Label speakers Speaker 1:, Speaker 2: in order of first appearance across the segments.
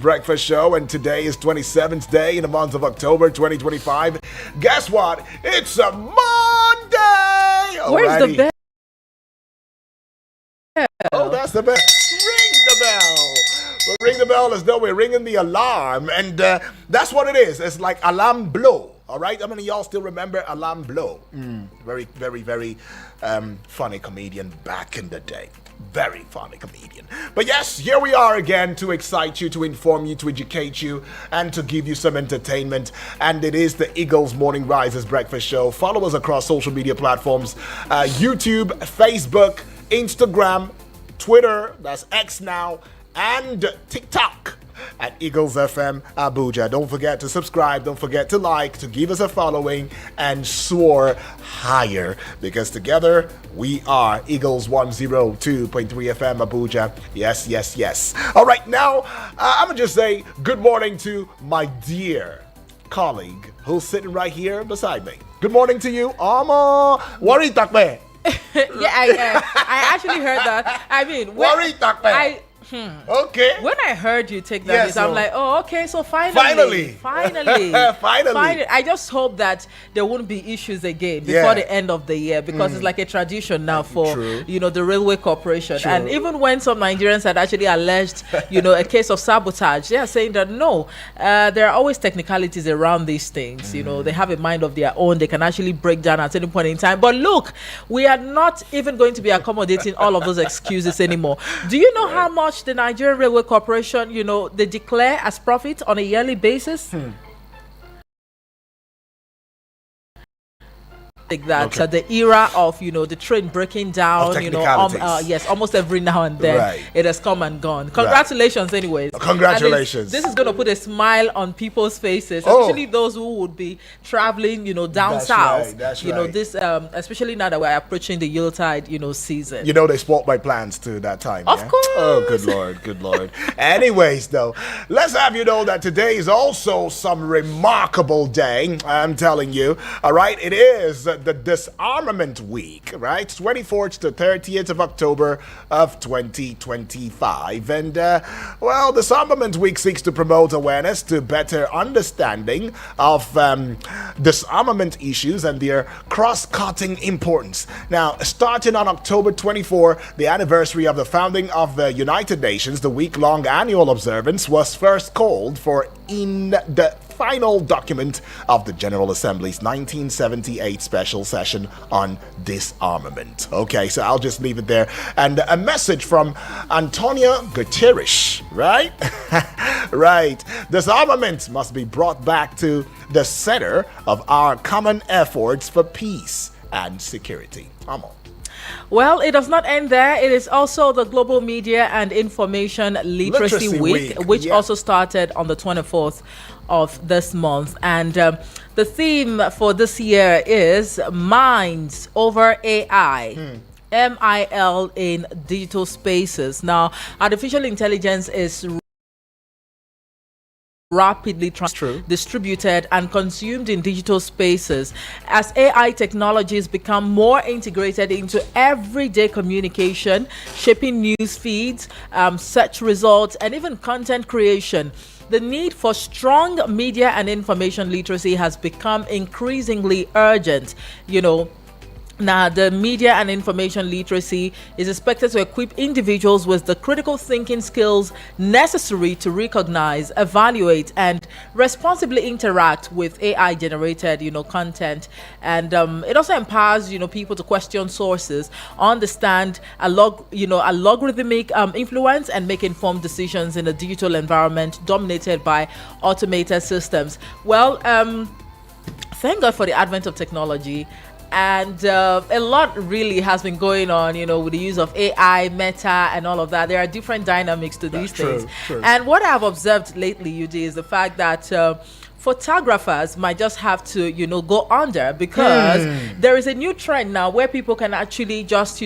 Speaker 1: Breakfast Show, and today is 27th day in the month of October 2025. Guess what? It's a Monday!
Speaker 2: Where's the bell?
Speaker 1: Oh, that's the bell. Ring the bell. We'll ring the bell as though we're ringing the alarm, and that's what it is. It's like alarm blow. All right, how many of y'all still remember Alarm Blow? Very, very, very funny comedian back in the day. Very funny comedian. But yes, here we are again to excite you, to inform you, to educate you, and to give you some entertainment. And it is the Eagles Morning Rises Breakfast Show. Follow us across social media platforms, YouTube, Facebook, Instagram, Twitter, that's X now, and TikTok at Eagles FM Abuja. Don't forget to subscribe, don't forget to like, to give us a following, and soar higher, because together we are Eagles 102.3 FM Abuja. Yes, yes, yes. All right, now I'm gonna just say good morning to my dear colleague who's sitting right here beside me. Good morning to you, Amo. Worry Takbe.
Speaker 2: Yeah, I actually heard that. I mean,
Speaker 1: Worry Takbe. Okay.
Speaker 2: When I heard you take that,
Speaker 1: Yes,
Speaker 2: I'm like, oh, okay, so finally.
Speaker 1: Finally.
Speaker 2: I just hope that there won't be issues again before the end of the year, because it's like a tradition now for the Railway Corporation.
Speaker 1: True.
Speaker 2: And even when some Nigerians had actually alleged a case of sabotage, they are saying that no, there are always technicalities around these things. They have a mind of their own. They can actually break down at any point in time. But look, we are not even going to be accommodating all of those excuses anymore. Do you know how much the Nigerian Railway Corporation, they declare as profit on a yearly basis? Like that, the era of the train breaking down, yes, almost every now and then it has come and gone. Congratulations, anyways.
Speaker 1: Congratulations.
Speaker 2: This is going to put a smile on people's faces, especially those who would be traveling, down south.
Speaker 1: That's right.
Speaker 2: This, especially now that we're approaching the Yuletide, season.
Speaker 1: They spoiled my plans to that time.
Speaker 2: Of course.
Speaker 1: Oh, good lord, good lord. Anyways, though, let's have you know that today is also some remarkable day. I'm telling you. All right, it is the Disarmament Week, right? 24th to 30th of October of 2025. And, Disarmament Week seeks to promote awareness to better understanding of disarmament issues and their cross-cutting importance. Now, starting on October 24, the anniversary of the founding of the United Nations, the week-long annual observance was first called for in the final document of the General Assembly's 1978 special session on disarmament. Okay, so I'll just leave it there. And a message from Antonio Guterres, right? Right. Disarmament must be brought back to the center of our common efforts for peace and security. Come on.
Speaker 2: Well, it does not end there. It is also the Global Media and Information Literacy Week, which also started on the 24th of this month. And the theme for this year is Minds over AI. MIL in digital spaces. Now, artificial intelligence is rapidly distributed and consumed in digital spaces as AI technologies become more integrated into everyday communication, shaping news feeds, search results, and even content creation. The need for strong media and information literacy has become increasingly urgent. Now, the media and information literacy is expected to equip individuals with the critical thinking skills necessary to recognize, evaluate, and responsibly interact with AI-generated, content. And it also empowers, people to question sources, understand a logarithmic influence, and make informed decisions in a digital environment dominated by automated systems. Well, thank God for the advent of technology. And a lot really has been going on, with the use of AI, Meta, and all of that. There are different dynamics to these things. True. And what I've observed lately, Yudi, is the fact that photographers might just have to, go under, because there is a new trend now where people can actually just,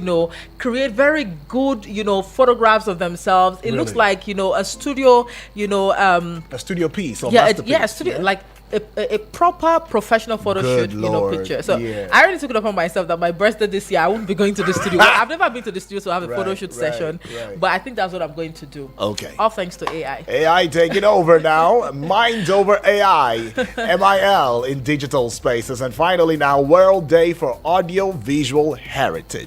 Speaker 2: create very good, photographs of themselves. It looks like, a studio,
Speaker 1: a studio piece. Or
Speaker 2: a studio, like a proper professional photo
Speaker 1: Good
Speaker 2: shoot,
Speaker 1: Lord,
Speaker 2: picture. So
Speaker 1: yeah.
Speaker 2: I already took it upon myself that my birthday this year I won't be going to the studio. Well, I've never been to the studio to have a photo shoot session, but I think that's what I'm going to do.
Speaker 1: Okay.
Speaker 2: All thanks to AI.
Speaker 1: AI taking over now. Mind over AI. MIL in digital spaces. And finally now, World Day for Audio Visual Heritage.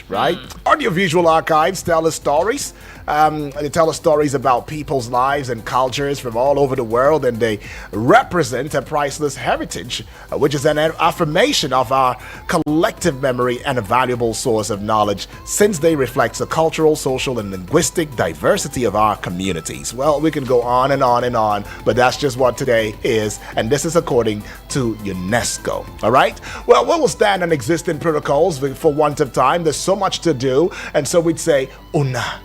Speaker 1: Right? Audiovisual archives tell us stories. They tell us stories about people's lives and cultures from all over the world, and they represent a priceless heritage, which is an affirmation of our collective memory and a valuable source of knowledge, since they reflect the cultural, social, and linguistic diversity of our communities. Well, we can go on and on and on, but that's just what today is, and this is according to UNESCO. All right? Well, we will stand on existing protocols for want of time. There's so much to do, and so we'd say, Una.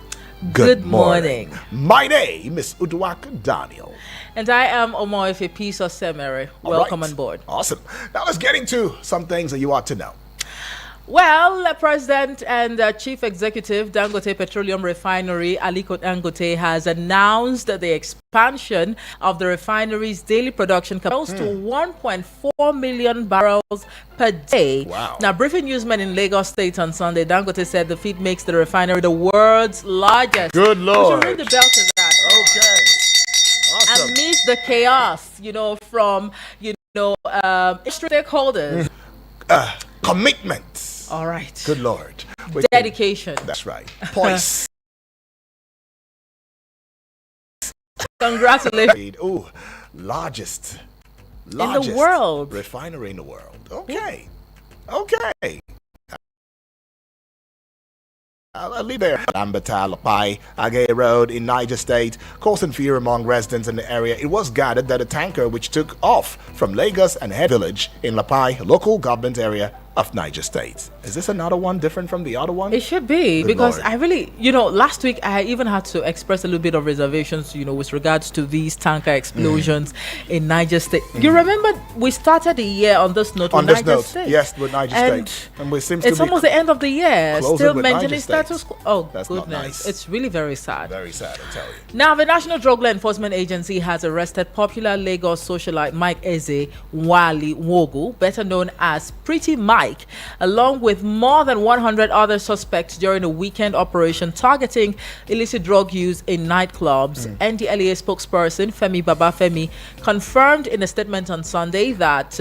Speaker 1: Good morning. My name is Uduak Daniel.
Speaker 2: And I am Omoife Peace Osemere. Welcome on board.
Speaker 1: Awesome. Now let's get into some things that you ought to know.
Speaker 2: Well, President and Chief Executive Dangote Petroleum Refinery, Aliko Dangote, has announced the expansion of the refinery's daily production capacity to 1.4 million barrels per day.
Speaker 1: Wow.
Speaker 2: Now, briefing newsmen in Lagos State on Sunday, Dangote said the feat makes the refinery the world's largest.
Speaker 1: Good Lord.
Speaker 2: We should ring the bell to that.
Speaker 1: Okay. Awesome.
Speaker 2: Amidst the chaos, from, stakeholders.
Speaker 1: Commitment.
Speaker 2: All right.
Speaker 1: Good Lord.
Speaker 2: Dedication.
Speaker 1: That's right. Poise.
Speaker 2: Congratulations.
Speaker 1: Ooh, largest
Speaker 2: in the world.
Speaker 1: Refinery in the world. Okay. Okay. I'll leave there. Lambata, Lapai, Agay Road in Niger State, causing fear among residents in the area. It was gathered that a tanker which took off from Lagos and Head Village in Lapai, local government area of Niger State. Is this another one different from the other one?
Speaker 2: It should be,
Speaker 1: Good
Speaker 2: because
Speaker 1: Lord.
Speaker 2: I really, last week I even had to express a little bit of reservations, with regards to these tanker explosions in Niger State. You remember we started the year on this note
Speaker 1: On
Speaker 2: with
Speaker 1: this
Speaker 2: Niger
Speaker 1: note,
Speaker 2: State.
Speaker 1: yes, with Niger
Speaker 2: And
Speaker 1: State. And we seems
Speaker 2: it's
Speaker 1: to be
Speaker 2: almost the end of the year,
Speaker 1: closing
Speaker 2: still
Speaker 1: with
Speaker 2: mentioning
Speaker 1: Niger State.
Speaker 2: status quo. Oh,
Speaker 1: That's not
Speaker 2: goodness.
Speaker 1: nice.
Speaker 2: It's really very sad.
Speaker 1: very sad, I tell you.
Speaker 2: Now, the National Drug Law Enforcement Agency has arrested popular Lagos socialite Mike Eze Wali Wogu, better known as Pretty Mike, along with more than 100 other suspects during a weekend operation targeting illicit drug use in nightclubs. NDLEA spokesperson Femi Babafemi confirmed in a statement on Sunday that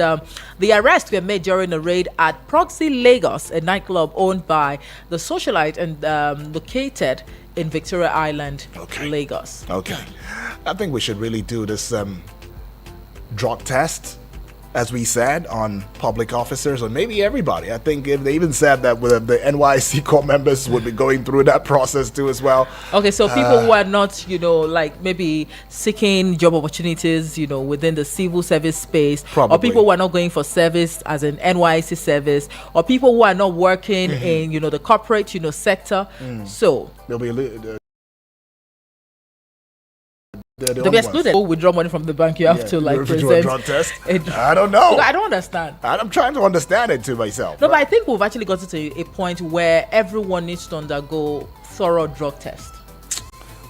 Speaker 2: the arrests were made during a raid at Proxy Lagos, a nightclub owned by the socialite and located in Victoria Island, Lagos.
Speaker 1: Okay. I think we should really do this drug test, as we said, on public officers, or maybe everybody. I think if they even said that with the NYC core members would be going through that process too as well.
Speaker 2: Okay, so people who are not, maybe seeking job opportunities, within the civil service space,
Speaker 1: Probably.
Speaker 2: or people who are not going for service as an NYC service, or people who are not working in, the corporate, sector. So
Speaker 1: There'll be a little.
Speaker 2: they'll be excluded. Oh, withdraw money from the bank, you have to
Speaker 1: do a drug test. I don't know.
Speaker 2: Look, I don't understand.
Speaker 1: I'm trying to understand it to myself.
Speaker 2: No, but I think we've actually gotten to a point where everyone needs to undergo thorough drug test.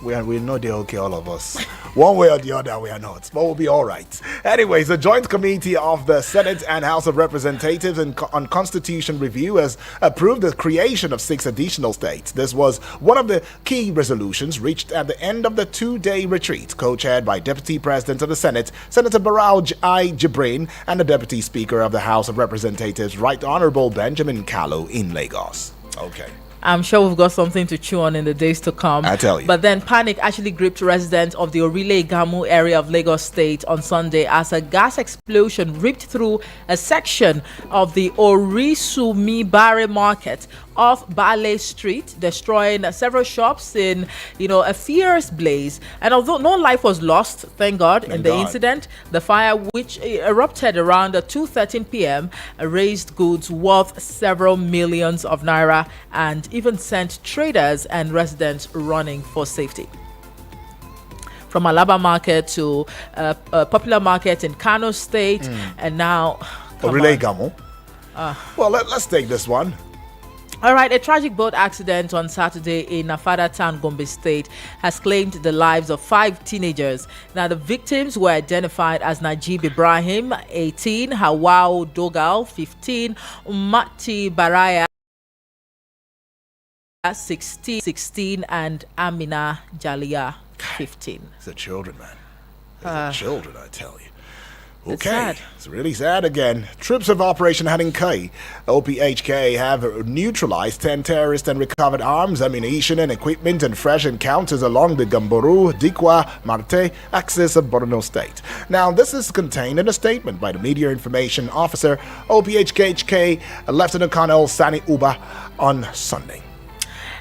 Speaker 1: We know they're okay, all of us. One way or the other, we are not. But we'll be all right. Anyways, the Joint Committee of the Senate and House of Representatives on Constitution Review has approved the creation of 6 additional states. This was one of the key resolutions reached at the end of the 2-day retreat, co-chaired by Deputy President of the Senate, Senator Barrow I. Jibrin, and the Deputy Speaker of the House of Representatives, Right Honorable Benjamin Kalu in Lagos. Okay.
Speaker 2: I'm sure we've got something to chew on in the days to come.
Speaker 1: I tell you.
Speaker 2: But then panic actually gripped residents of the Orile Gamu area of Lagos State on Sunday as a gas explosion ripped through a section of the Orisumibare market off Bale Street, destroying several shops in, a fierce blaze. And although no life was lost, thank God, in the incident, the fire, which erupted around 2:13 p.m., raised goods worth several millions of naira and even sent traders and residents running for safety. From Alaba Market to a popular market in Kano State, and now...
Speaker 1: Orile Gamu. Well, let's take this one.
Speaker 2: All right, a tragic boat accident on Saturday in Nafada Town, Gombe State, has claimed the lives of 5 teenagers. Now, the victims were identified as Najib Ibrahim, 18, Hawao Dogal, 15, Umati Baraya, 16, and Amina Jalia, 15.
Speaker 1: It's the children, man. It's the children, I tell you.
Speaker 2: It's
Speaker 1: Okay,
Speaker 2: sad.
Speaker 1: it's really sad again. Troops of Operation Haninkai, OPHK, have neutralized 10 terrorists and recovered arms, ammunition, and equipment in fresh encounters along the Gamboru, Dikwa, Marte axis of Borno State. Now, this is contained in a statement by the Media Information Officer, OPHK, Lieutenant Colonel Sani Uba, on Sunday.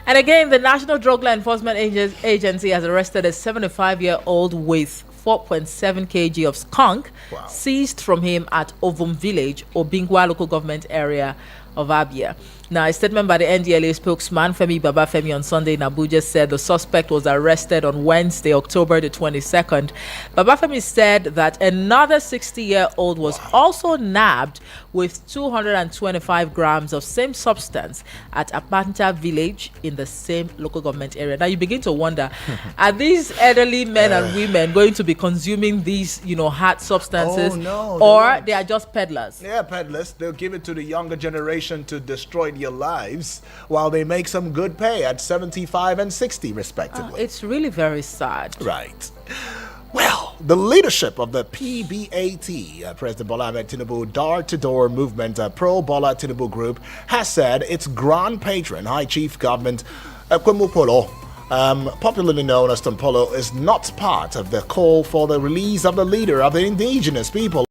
Speaker 2: And again, the National Drug Law Enforcement Agency has arrested a 75-year-old with 4.7 kg of skunk seized from him at Ovum Village, Obingwa local government area of Abia. Now, a statement by the NDLA spokesman, Femi Babafemi, on Sunday in Abuja said the suspect was arrested on Wednesday, October the 22nd. Babafemi said that another 60-year-old was also nabbed with 225 grams of same substance at Apanta village in the same local government area. Now, you begin to wonder, are these elderly men and women going to be consuming these, hard substances?
Speaker 1: Oh, no,
Speaker 2: or they are just peddlers?
Speaker 1: Yeah, peddlers. They'll give it to the younger generation to destroy your lives while they make some good pay at 75 and 60 respectively.
Speaker 2: It's really very sad.
Speaker 1: Right. Well, the leadership of the PBAT, President Bola Ahmed Tinubu door-to-door movement, Pro Bola Tinubu group, has said its grand patron, High Chief Government Kwemu Polo, popularly known as Tompolo, is not part of the call for the release of the leader of the indigenous people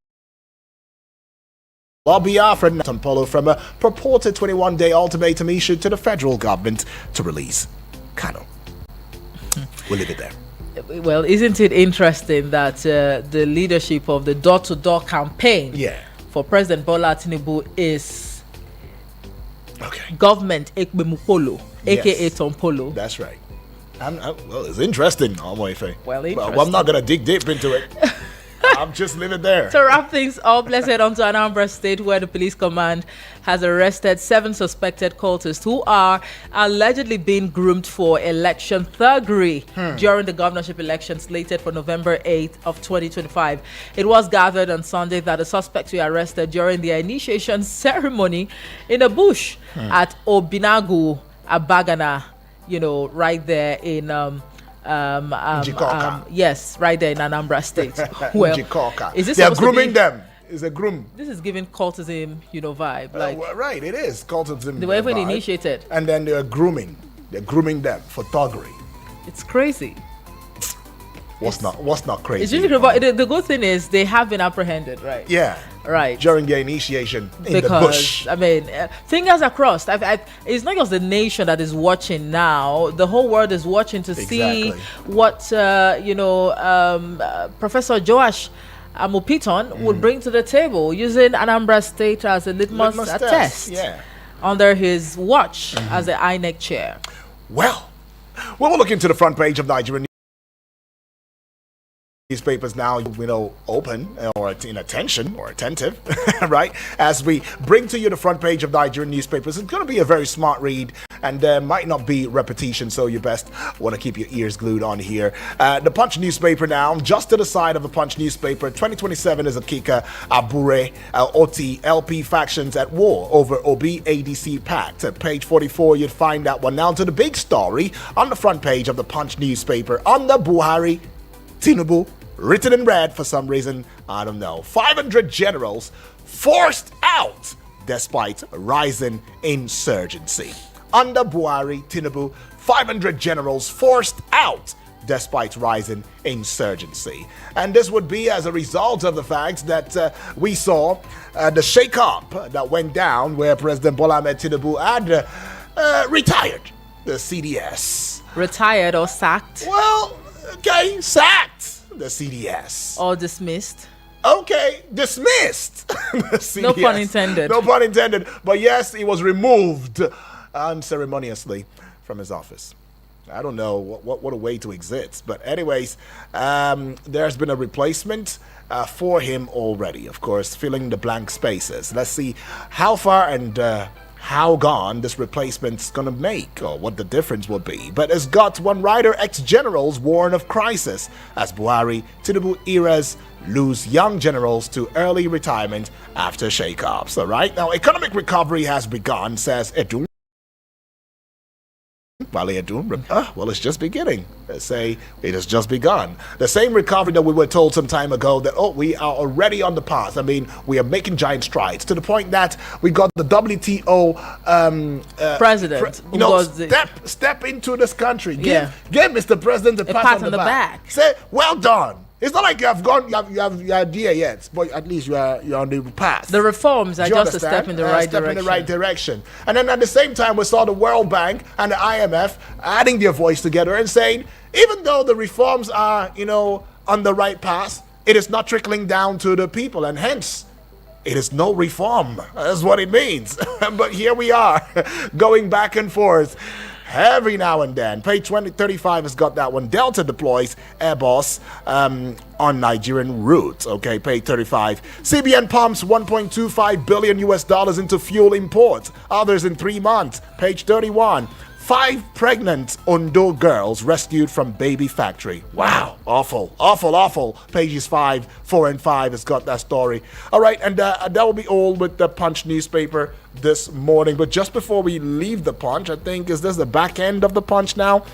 Speaker 1: Biafran Tompolo from a purported 21-day ultimatum issued to the federal government to release Kano. We'll leave it there.
Speaker 2: Well, isn't it interesting that the leadership of the door-to-door campaign for President Bola Tinubu is government Ekbemupolo, aka Tompolo?
Speaker 1: That's right. Well, it's interesting, Omoife.
Speaker 2: Well, interesting.
Speaker 1: Well, I'm not going to dig deep into it. I'm just leaving it there.
Speaker 2: To wrap things up, let's head on to Anambra State, where the police command has arrested 7 suspected cultists who are allegedly being groomed for election thuggery during the governorship election slated for November 8th of 2025. It was gathered on Sunday that the suspects were arrested during their initiation ceremony in a bush at Obinagu, Abagana, right there in yes, right there in Anambra State. Well, is this
Speaker 1: they're grooming them? Is a groom?
Speaker 2: This is giving cultism, vibe.
Speaker 1: Right, it is cultism.
Speaker 2: They were even initiated,
Speaker 1: and then they're grooming. They're grooming them for thuggery.
Speaker 2: It's crazy.
Speaker 1: What's not crazy?
Speaker 2: It's really crazy. The good thing is they have been apprehended, right?
Speaker 1: Yeah.
Speaker 2: Right.
Speaker 1: During their initiation in the bush.
Speaker 2: I mean, fingers are crossed. It's not just the nation that is watching now. The whole world is watching to see what, Professor Joash Amupiton would bring to the table using Anambra State as a litmus test under his watch as the INEC chair.
Speaker 1: Well, we'll look into the front page of Nigerian newspapers now, open or in attention or attentive, right? As we bring to you the front page of Nigerian newspapers, it's going to be a very smart read and might not be repetition, so you best want to keep your ears glued on here. The Punch newspaper now, just to the side of the Punch newspaper, 2027 is a Kika, Abure, Oti, LP factions at war over Obi ADC pact. At page 44, you'd find that one. Now to the big story on the front page of the Punch newspaper, under Buhari, Tinubu, written in red for some reason, I don't know. 500 generals forced out despite rising insurgency. Under Buhari, Tinubu, 500 generals forced out despite rising insurgency. And this would be as a result of the fact that we saw the shake-up that went down where President Bola Ahmed Tinubu had retired the CDS.
Speaker 2: Retired or sacked?
Speaker 1: Well, okay, sacked the CDS.
Speaker 2: Or dismissed?
Speaker 1: Okay, dismissed.
Speaker 2: No pun intended.
Speaker 1: No pun intended. But yes, he was removed unceremoniously from his office. I don't know what a way to exit. But anyways, there's been a replacement for him already, of course, filling the blank spaces. Let's see how far and how gone this replacement's gonna make or what the difference will be. But as got one writer, ex-generals warn of crisis as Buhari, Tinubu eras lose young generals to early retirement after shake-ups. All right, now economic recovery has begun, says Edun. Well, it's just beginning. They say it has just begun. The same recovery that we were told some time ago that, we are already on the path. I mean, we are making giant strides to the point that we got the WTO
Speaker 2: president.
Speaker 1: Step into this country. Give Mr. President a pat on the back. Say, well done. It's not like you have your idea yet, but at least you're on the path.
Speaker 2: The reforms are just a step in the right direction.
Speaker 1: In the right direction. And then at the same time, we saw the World Bank and the IMF adding their voice together and saying, even though the reforms are, on the right path, it is not trickling down to the people, and hence, it is no reform. That's what it means. But here we are, going back and forth. Every now and then. Page 35 has got that one. Delta deploys Airbus on Nigerian routes. Okay, page 35. CBN pumps 1.25 billion US dollars into fuel imports. Others in 3 months. Page 31. 5 pregnant Ondo girls rescued from baby factory. Wow, awful. Pages 5, 4, and 5 has got that story. All right, and that will be all with the Punch newspaper this morning. But just before we leave the Punch, I think, is this the back end of the Punch now?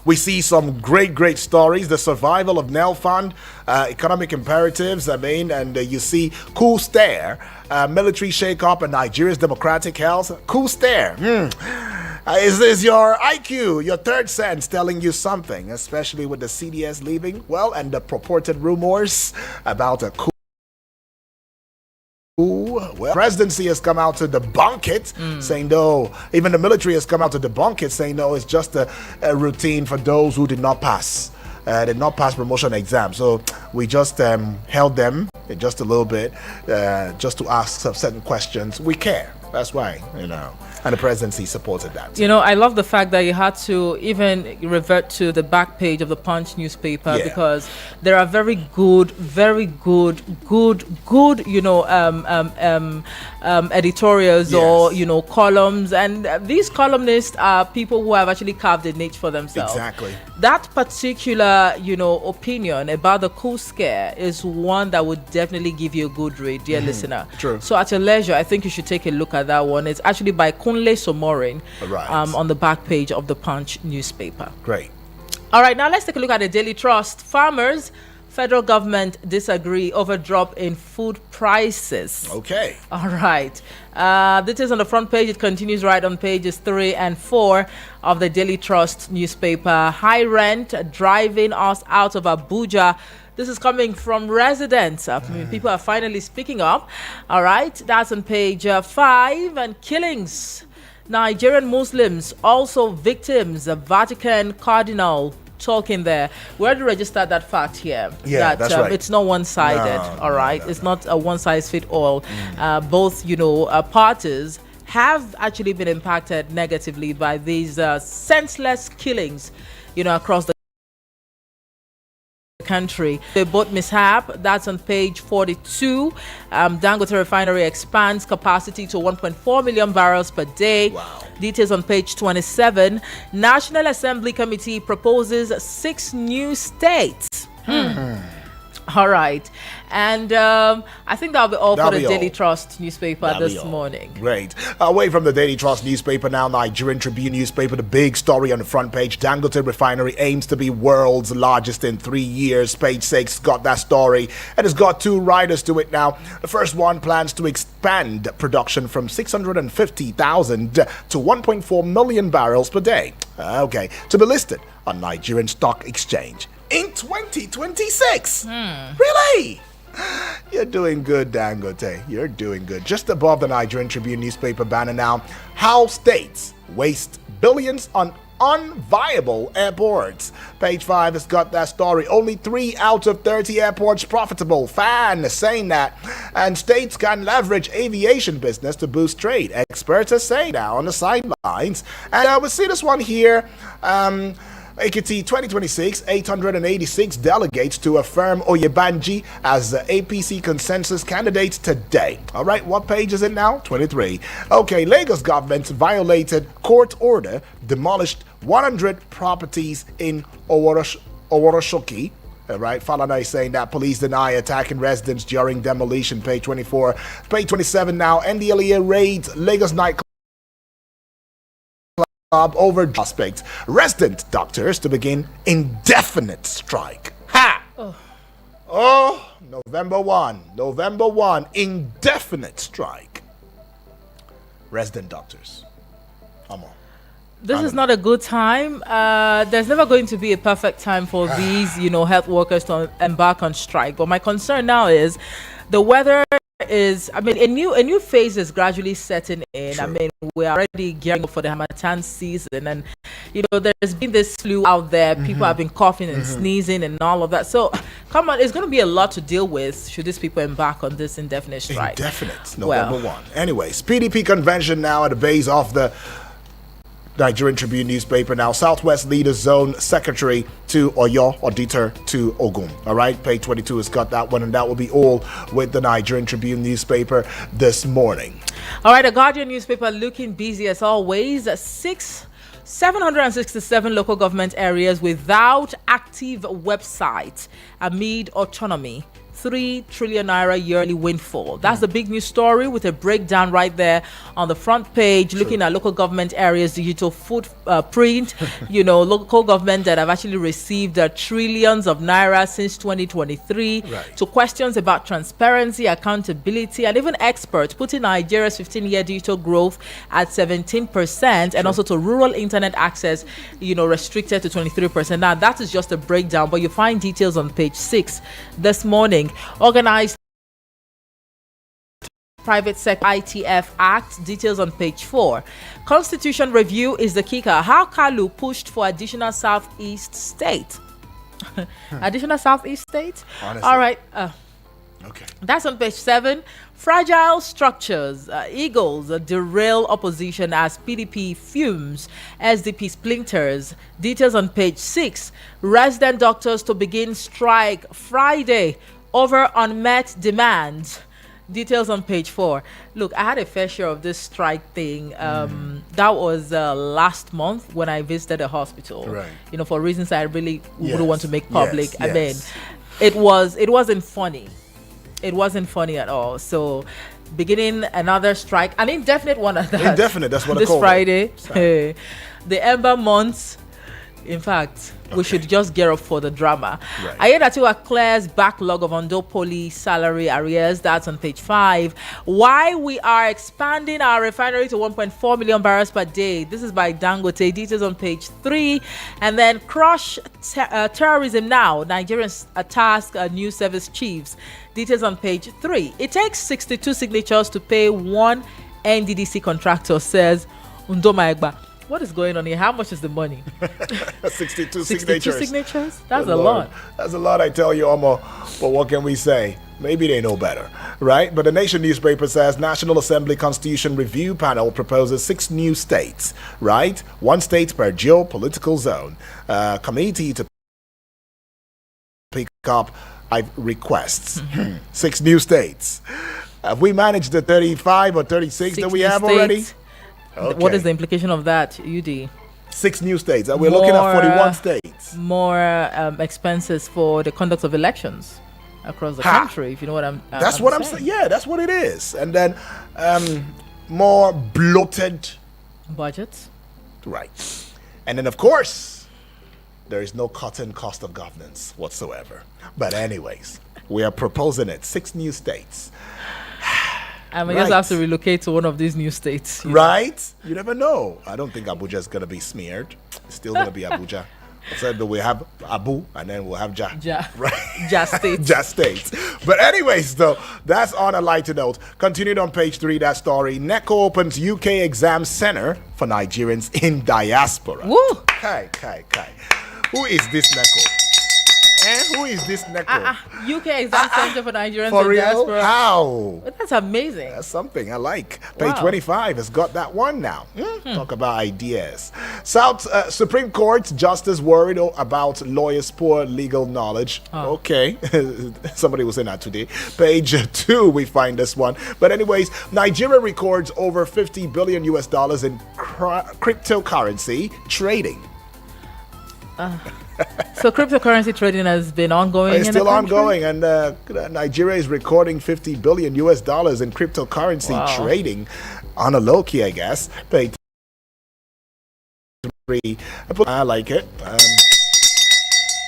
Speaker 1: We see some great stories. The survival of Nel Fund, economic imperatives, and you see cool stare, military shake-up and Nigeria's democratic health. Cool stare. Is your IQ, your third sense telling you something, especially with the CDS leaving? Well, and the purported rumors about a coup. Presidency has come out to debunk it, saying no. Even the military has come out to debunk it, saying no, it's just a routine for those who did not pass promotion exam. So we just held them just a little bit, just to ask some certain questions. We care. That's why, and the presidency supported that.
Speaker 2: I love the fact that you had to even revert to the back page of the Punch newspaper, because there are very good, editorials or columns, and these columnists are people who have actually carved a niche for themselves.
Speaker 1: Exactly.
Speaker 2: That particular opinion about the coup scare is one that would definitely give you a good read, dear listener.
Speaker 1: True.
Speaker 2: So at your leisure, I think you should take a look at that one. It's actually by Kunle Somorin, on the back page of the Punch newspaper.
Speaker 1: Great.
Speaker 2: All right, now let's take a look at the Daily Trust. Farmers, federal government disagree over drop in food prices.
Speaker 1: Okay.
Speaker 2: All right. This is on the front page. It continues right on pages 3 and 4 of the Daily Trust newspaper. High rent driving us out of Abuja. This is coming from residents. People are finally speaking up. All right. That's on page 5. And killings. Nigerian Muslims also victims. The Vatican Cardinal talking there. We already registered that fact here.
Speaker 1: Yeah, that's right.
Speaker 2: It's not one-sided. All right. It's not a one-size-fits-all. Both, parties have actually been impacted negatively by these senseless killings, across the country. The boat mishap, that's on page 42. Dangote Refinery expands capacity to 1.4 million barrels per day.
Speaker 1: Wow.
Speaker 2: Details on page 27. National Assembly Committee proposes 6 new states. All right. And I think that'll be all for the Daily Trust newspaper this morning.
Speaker 1: Great. Away from the Daily Trust newspaper now, Nigerian Tribune newspaper, the big story on the front page. Dangote Refinery aims to be world's largest in 3 years. Page 6 got that story. And it's got 2 writers to it now. The first one plans to expand production from 650,000 to 1.4 million barrels per day. Okay. To be listed on Nigerian Stock Exchange in 2026. Really? You're doing good, Dangote. You're doing good. Just above the Nigerian Tribune newspaper banner now, how states waste billions on unviable airports. Page 5 has got that story. Only 3 out of 30 airports profitable. Fan saying that. And states can leverage aviation business to boost trade. Experts are saying now on the sidelines. And we see this one here. Ekiti 2026, 886 delegates to affirm Oyebanji as the APC consensus candidate today. All right, what page is it now? 23. Okay, Lagos government violated court order, demolished 100 properties in Oworoshoki. All right, Falana is saying that police deny attacking residents during demolition. Page 24. Page 27 now. NDLEA raids Lagos nightclub over suspects. Resident doctors to begin indefinite strike. Ha! Oh, November 1, indefinite strike. Resident doctors. Come on.
Speaker 2: This is not a good time. There's never going to be a perfect time for these, health workers to embark on strike. But my concern now is the weather is, a new phase is gradually setting in.
Speaker 1: True.
Speaker 2: We're already gearing up for the Harmattan season, and there's been this flu out there. People have been coughing and sneezing and all of that. So come on, it's going to be a lot to deal with should these people embark on this indefinite strike.
Speaker 1: Indefinite, November 1. Anyways, PDP convention now at the base of the Nigerian Tribune newspaper. Now, Southwest Leaders Zone Secretary to Oyo, Auditor to Ogun. All right, page 22 has got that one, and that will be all with the Nigerian Tribune newspaper this morning.
Speaker 2: All right, the Guardian newspaper looking busy as always. 767 local government areas without active website amid autonomy. 3 trillion naira yearly windfall. That's the big news story with a breakdown right there on the front page, looking at local government areas, digital footprint, local government that have actually received trillions of naira since 2023,
Speaker 1: right,
Speaker 2: to questions about transparency, accountability, and even experts putting Nigeria's 15-year digital growth at 17%, and also to rural internet access, restricted to 23%. Now, that is just a breakdown, but you find details on page 6 this morning. Organized Private Sector ITF Act, details on page 4. Constitution review is the kicker. How Kalu pushed for additional Southeast state. Additional Southeast state?
Speaker 1: Honestly.
Speaker 2: All right.
Speaker 1: Okay.
Speaker 2: That's on page 7. Fragile structures. Eagles derail opposition as PDP fumes. SDP splinters. Details on page 6. Resident doctors to begin strike Friday over unmet demands. Details on page 4. Look, I had a fair share of this strike thing. That was last month when I visited a hospital.
Speaker 1: Right.
Speaker 2: For reasons I really wouldn't want to make public.
Speaker 1: Yes.
Speaker 2: It wasn't funny. It wasn't funny at all. So, beginning another strike, an indefinite one at that.
Speaker 1: Indefinite, that's what I
Speaker 2: this
Speaker 1: call
Speaker 2: Friday.
Speaker 1: it.
Speaker 2: The Ember months. In fact, we should just gear up for the drama.
Speaker 1: Right.
Speaker 2: Ayedatiwa clears backlog of Ondo Police salary arrears. That's on page 5. Why we are expanding our refinery to 1.4 million barrels per day. This is by Dangote. Details on page 3. And then crush terrorism now. Nigerians task new service chiefs. Details on page 3. It takes 62 signatures to pay one NDDC contractor, says Undoma Egba. What is going on here? How much is the money?
Speaker 1: 62
Speaker 2: signatures? That's
Speaker 1: Good
Speaker 2: a
Speaker 1: Lord.
Speaker 2: lot.
Speaker 1: That's a lot, I tell you, Omo. But what can we say? Maybe they know better, right? But the Nation newspaper says National Assembly Constitution Review Panel proposes 6 new states, right? 1 state per geopolitical zone. Committee to pick up requests. 6 new states. Have we managed the 35 or 36 that we have already? Okay.
Speaker 2: What is the implication of that, UD?
Speaker 1: 6 new states. We're looking at 41 states.
Speaker 2: More expenses for the conduct of elections across the country, if you know what I'm
Speaker 1: That's what I'm saying. Yeah, that's what it is. And then more bloated
Speaker 2: budgets.
Speaker 1: Right. And then, of course, there is no cotton cost of governance whatsoever. But anyways, we are proposing it. 6 new states.
Speaker 2: I might just have to relocate to one of these new states.
Speaker 1: Right? You never know. I don't think Abuja is going to be smeared. It's still going to be Abuja. Except that we have Abu and then we'll have Ja. Right?
Speaker 2: Ja State.
Speaker 1: Ja State. But anyways, though, that's on a lighter note. Continued on page 3, that story. NECO opens UK exam center for Nigerians in diaspora.
Speaker 2: Woo!
Speaker 1: Kai. Who is this NECO? Who is this Neko?
Speaker 2: UK Exam Center for Nigerians
Speaker 1: For
Speaker 2: in
Speaker 1: real?
Speaker 2: Diaspora.
Speaker 1: How?
Speaker 2: That's amazing.
Speaker 1: That's something I like. Page
Speaker 2: Wow.
Speaker 1: 25 has got that one now. Talk about ideas. Supreme Court justice worried about lawyers' poor legal knowledge. Okay. Somebody was in that today. Page 2, we find this one. But anyways, Nigeria records over 50 billion US dollars in cryptocurrency trading.
Speaker 2: So cryptocurrency trading has been ongoing.
Speaker 1: It's
Speaker 2: in
Speaker 1: still
Speaker 2: the country?
Speaker 1: ongoing, and Nigeria is recording 50 billion US dollars in cryptocurrency
Speaker 2: Wow.
Speaker 1: trading on a low key, I guess. Page 3. I like it.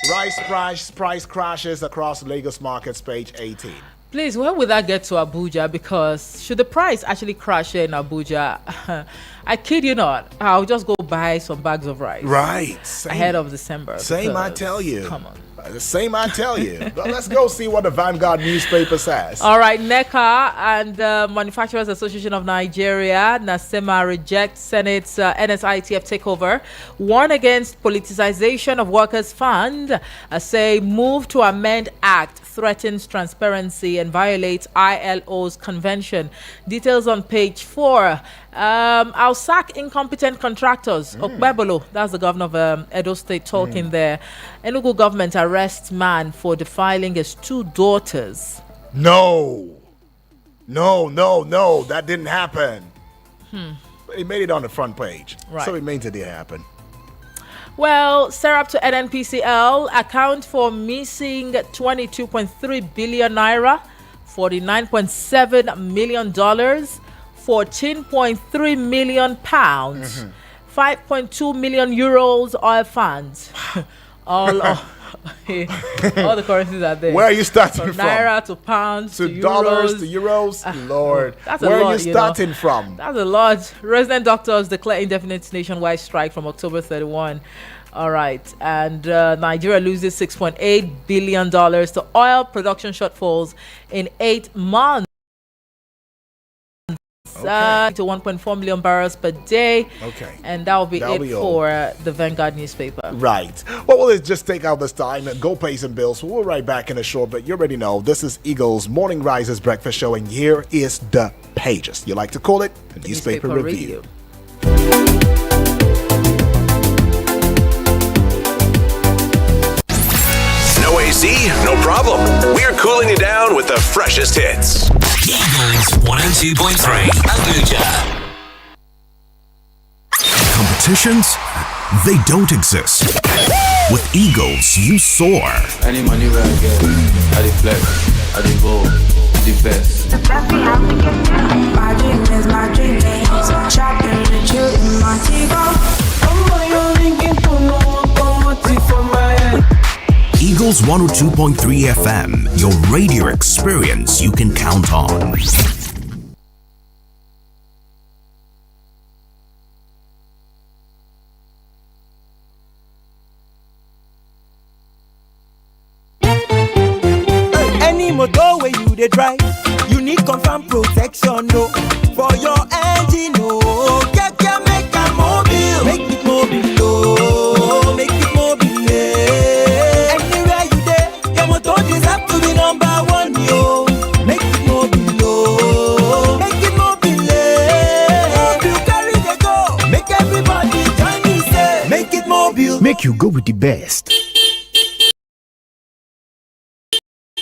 Speaker 1: Rice price crashes across Lagos markets, page 18.
Speaker 2: Please, when will that get to Abuja? Because should the price actually crash here in Abuja, I kid you not, I'll just go buy some bags of rice
Speaker 1: Right. Same,
Speaker 2: ahead of December.
Speaker 1: Same, I
Speaker 2: because-
Speaker 1: tell you.
Speaker 2: Come on.
Speaker 1: Same, I tell you. But let's go see what the Vanguard newspaper says.
Speaker 2: All right, NECA and the Manufacturers Association of Nigeria, NASEMA, reject Senate's NSITF takeover, warn against politicization of workers' fund, say move to amend act threatens transparency and violates ILO's convention. Details on page 4. I'll sack incompetent contractors. Okbebolo, that's the governor of Edo State talking there. Enugu government arrests man for defiling his 2 daughters.
Speaker 1: No, that didn't happen. But he made it on the front page.
Speaker 2: Right.
Speaker 1: So it means it did happen.
Speaker 2: Well, Serap to NNPCL account for missing 22.3 billion naira, $49.7 million, 14.3 million pounds, 5.2 million euros oil funds. all the currencies are there.
Speaker 1: Where are you starting
Speaker 2: From
Speaker 1: from?
Speaker 2: naira to pounds
Speaker 1: To dollars
Speaker 2: euros.
Speaker 1: to euros? Lord.
Speaker 2: That's a
Speaker 1: Where
Speaker 2: lot,
Speaker 1: are you starting from?
Speaker 2: That's a lot. Resident doctors declare indefinite nationwide strike from October 31. All right. And Nigeria loses $6.8 billion to oil production shortfalls in 8 months. To 1.4 million barrels per day.
Speaker 1: Okay.
Speaker 2: And that will be
Speaker 1: That'll
Speaker 2: it
Speaker 1: be all.
Speaker 2: for the Vanguard newspaper.
Speaker 1: Right. Well, let's just take out this time and go pay some bills. We'll be right back in a short, but you already know this is Eagle's Morning Risers Breakfast Show, and here is the pages. You like to call it the newspaper review.
Speaker 3: No AC? No problem. We're cooling it down with the freshest hits.
Speaker 4: Eagles 102.3 Abuja.
Speaker 5: Competitions? They don't exist. With Eagles, you soar.
Speaker 6: Any money where I get, I deflect, I devote, the best.
Speaker 7: My dream is my dream is shopping with you in Montego.
Speaker 5: Eagles 102.3 FM, your radio experience you can count on.
Speaker 8: Any motor where you dey drive, you need confirm protection, no. For your engine, no. Keke make a mobile, make it mobile, oh. Make it mobile, eh. Anywhere you dey, your motor deserve to be number 1, yo. Make it mobile, oh. Make it mobile, eh. You carry the go, make everybody join me, say. Make it mobile,
Speaker 5: Make you go with the best.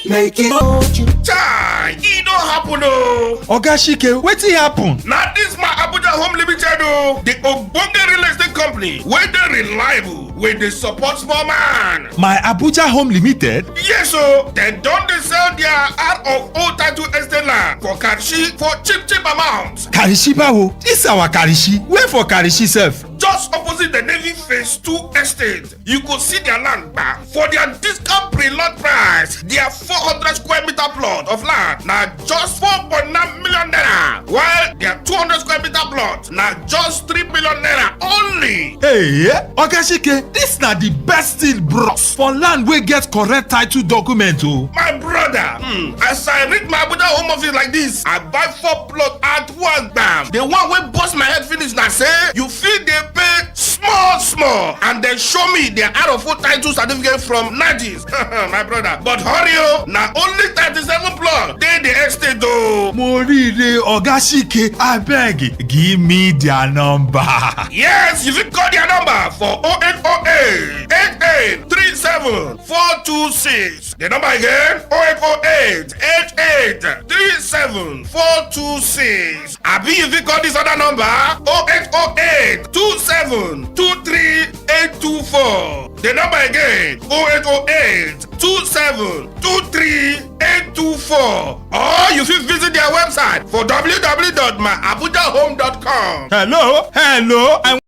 Speaker 8: make it mobile.
Speaker 9: Chai! E don't happen oh!
Speaker 10: Oga Shike, wetin happen?
Speaker 9: Na dis my Abuja Home Limited oh! The ogbonge real estate company wey dey reliable, wey dey support small man.
Speaker 10: My Abuja Home Limited?
Speaker 9: Yes oh! Dem don dey sell their out of old title estate land for Karshi for cheap amount.
Speaker 10: Karishi bawo? Dis our Karishi, where for Karishi sef?
Speaker 9: Just opposite the Navy Phase 2 estate, you go see their land back for their discount pre-lot price. Their 400 square meter plot of land na just 4.9 million naira, while their 200 square meter plot na just 3 million naira only.
Speaker 10: Hey, Oga Shike, dis na the best deal bros for land wey get correct title document o.
Speaker 9: My brother, as I reach my Abuja home office like this, I buy 4 plots at one bam. The one wey burst my head finish na say you fit dey pay small small, and then show me their out-of-full title certificate from Najis. My brother. But hurry, now only 37 plus. They the estate though.
Speaker 10: Morire Ogashike, I beg, give me their number.
Speaker 9: Yes, you should call their number for 0808 8837 426. The number again, 0808 8837 426. Abi, if you call this other number, 0808 27 23 824. The number again, 0808 27 23 824. Or you should visit their website for www.myabujahome.com.
Speaker 10: Hello, I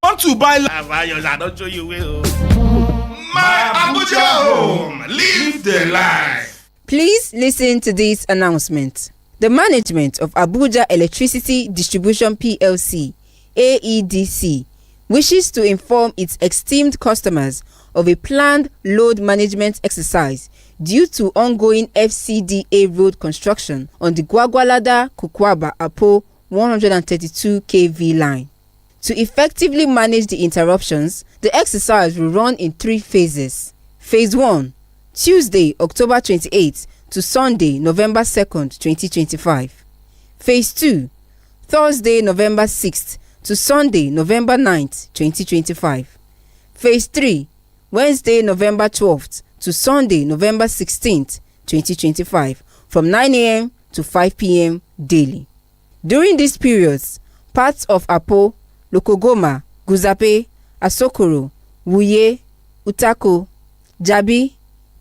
Speaker 10: want to buy
Speaker 9: I don't show you will. My Abuja Home, live the life.
Speaker 11: Please listen to this announcement. The management of Abuja Electricity Distribution PLC, AEDC, wishes to inform its esteemed customers of a planned load management exercise due to ongoing FCDA road construction on the Gwagwalada-Kukwaba-Apo 132 kV line. To effectively manage the interruptions, the exercise will run in 3 phases. Phase 1, Tuesday, October 28th to Sunday, November 2nd, 2025. Phase 2, Thursday, November 6th to Sunday, November 9th, 2025. Phase 3, Wednesday, November 12th to Sunday, November 16th, 2025, from 9 a.m. to 5 p.m. daily. During these periods, parts of Apo, Lokogoma, Guzape, Asokoro, Wuye, Utako, Jabi,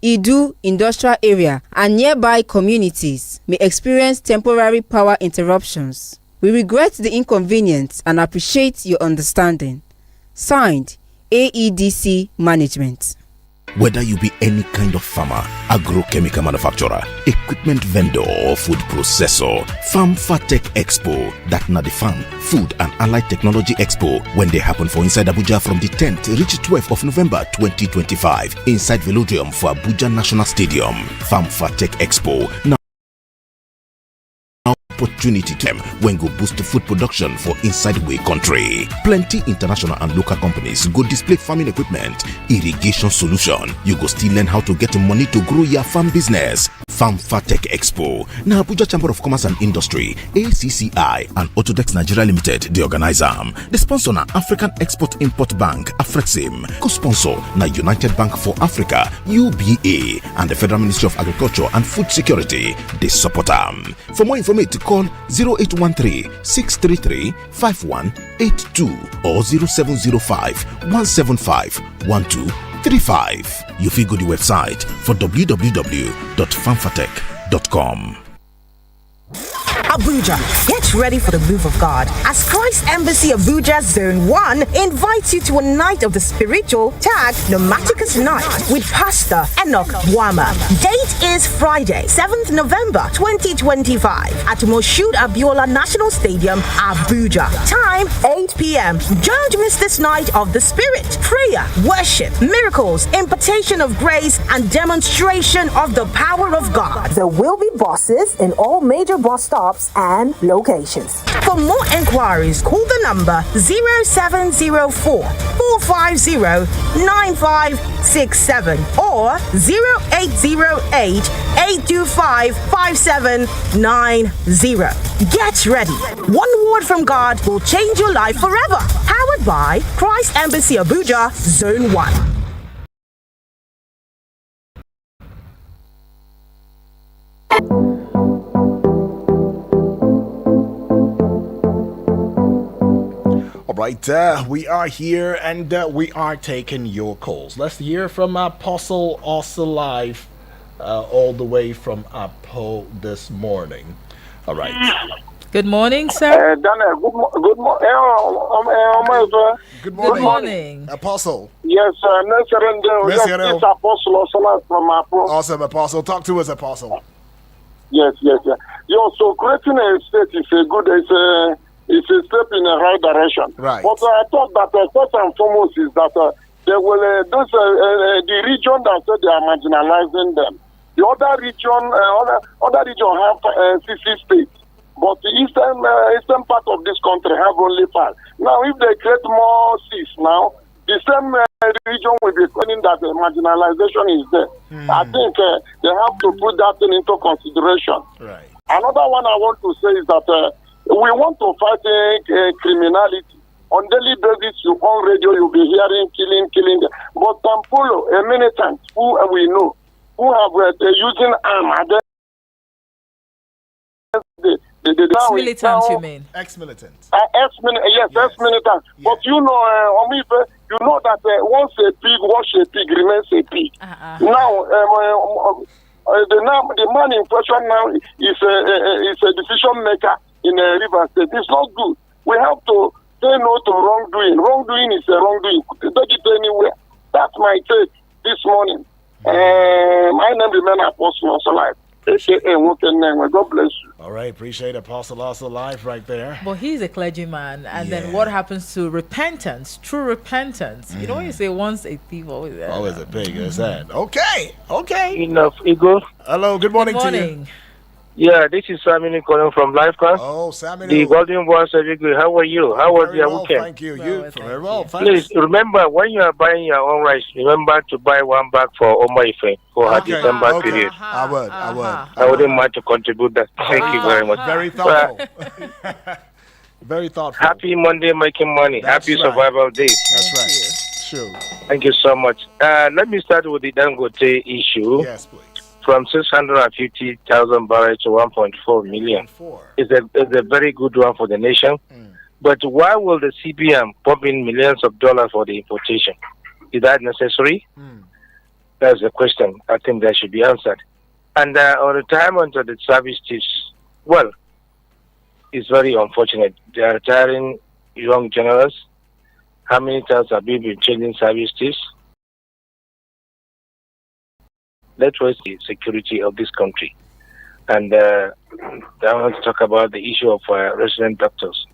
Speaker 11: Idu industrial area and nearby communities may experience temporary power interruptions. We regret the inconvenience and appreciate your understanding. Signed, AEDC Management.
Speaker 5: Whether you be any kind of farmer, agrochemical manufacturer, equipment vendor or food processor, Farm Fatech Expo, that na the Farm, Food and Allied Technology Expo, when they happen for inside Abuja from the 10th reach 12th of November 2025 inside Velodrome for Abuja National Stadium. Farm Fatech Expo now opportunity to them when go boost food production for inside we country. Plenty international and local companies go display farming equipment, irrigation solution. You go still learn how to get money to grow your farm business. Farm Fatech Expo. Now Abuja Chamber of Commerce and Industry, ACCI and Autodex Nigeria Limited, the organizer. The sponsor na African Export-Import Bank, Afrexim. Co-sponsor na United Bank for Africa, UBA, and the Federal Ministry of Agriculture and Food Security, the supporter. For more information, call 0813-633-5182 or 0705-175-1235. You feel go the website for www.farmfatech.com.
Speaker 12: Abuja, get ready for the move of God as Christ Embassy Abuja Zone 1 invites you to a night of the spiritual tag Pneumaticus Night with Pastor Enoch Wama. Date is Friday, 7th November 2025 at Moshood Abiola National Stadium, Abuja. Time 8 p.m. Don't miss this night of the Spirit, prayer, worship, miracles, impartation of grace, and demonstration of the power of God.
Speaker 13: There will be buses in all major bus stops and locations.
Speaker 12: For more enquiries, call the number 0704 450 9567 or 0808 825 5790. Get ready. One word from God will change your life forever. Powered by Christ Embassy Abuja Zone 1.
Speaker 1: All right, we are here and we are taking your calls. Let's hear from Apostle also live all the way from Apo this morning. All right.
Speaker 2: Good morning, sir.
Speaker 14: Daniel, good morning.
Speaker 1: Good
Speaker 2: Good morning.
Speaker 1: Apostle.
Speaker 14: Yes, it's Apostle also live from Apo.
Speaker 1: Awesome, Apostle. Talk to us, Apostle.
Speaker 14: Yes. So creating a state is a good, it's a step in the right direction.
Speaker 1: Right.
Speaker 14: But I thought that first and foremost is that they will, the region that said they are marginalizing them. The other region have 60 states. but the eastern part of this country have only 5. Now, if they create more 6 now, the same region will be claiming that marginalization is there. I think they have to put that thing into consideration.
Speaker 1: Right.
Speaker 14: Another one I want to say is that we want to fight criminality. On daily basis, you on radio, you'll be hearing killing. But Tampolo, a militant who we know, who have using arm,
Speaker 2: ex-militant, you mean?
Speaker 1: Ex-militant.
Speaker 14: Yes, ex-militant. Yeah. But you know, you know that once a pig, wash a pig, remains a pig. Now, the man in question now is a decision maker in River State. It's not good. We have to say no to wrongdoing. Wrongdoing is a wrongdoing. Take it anywhere. That's my take this morning. My name remains Apostle also life. God bless you.
Speaker 1: All right, appreciate Apostle also life right there.
Speaker 2: But he's a clergyman, and then what happens to repentance? True repentance. You know when you say once a thief, always
Speaker 1: a pig. Is that okay?
Speaker 15: Enough ego.
Speaker 1: Hello, good morning to you.
Speaker 15: Yeah, this is Saminu calling from Lifecast.
Speaker 1: Oh, Saminu.
Speaker 15: The Golden Voice. How are you? How was your weekend?
Speaker 1: Thank you. Very well.
Speaker 15: Please remember, when you are buying your own rice, remember to buy one bag for Oma Ife for her December period.
Speaker 1: I would.
Speaker 15: I wouldn't mind to contribute that. Thank you very much.
Speaker 1: Very thoughtful. Very thoughtful.
Speaker 15: Happy Monday making money. Happy Survival Day.
Speaker 1: That's right. Sure.
Speaker 15: Thank you so much. Let me start with the Dangote issue.
Speaker 1: Yes, please.
Speaker 15: From 650,000 barrels to 1.4 million. It's a very good one for the nation. But why will the CBN pump in millions of dollars for the importation? Is that necessary? That's the question I think that should be answered. And on retirement of the service chiefs, well, it's very unfortunate. They are retiring young generals. How many times have we been changing service chiefs? Let's waste the security of this country. And I want to talk about the issue of resident doctors.